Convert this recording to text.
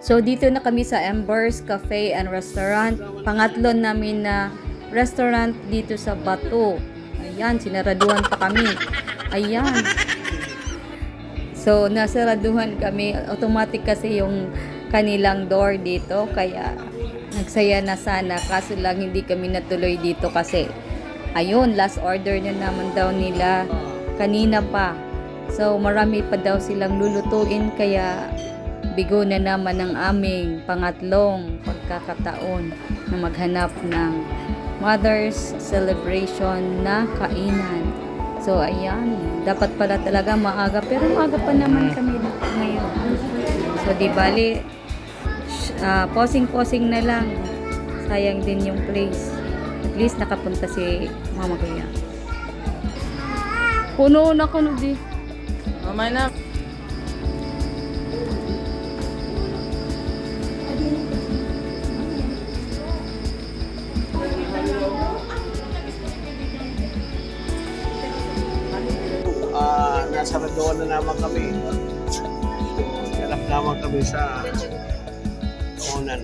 So dito na kami sa Embers Cafe and Restaurant. Pangatlo namin na restaurant dito sa Bato. Ayan, sinaraduhan pa kami. Ayan. So nasaraduhan kami. Automatic kasi yung kanilang door dito. Kaya nagsaya na sana. Kaso lang hindi kami natuloy dito kasi ayun, last order na naman daw nila kanina pa. So marami pa daw silang lulutuin kaya bigo na naman ang aming pangatlong pagkakataon na maghanap ng Mother's Celebration na kainan. So ayan, dapat pala talaga maaga pero maaga pa naman kami ngayon. So di bali, posing-posing na lang. Sayang din yung place. At least nakapunta si Mama Kuya. Puno na kuno di. Mamay na. Nasa Radoan na naman kami. So, hanap naman kami sa Onan.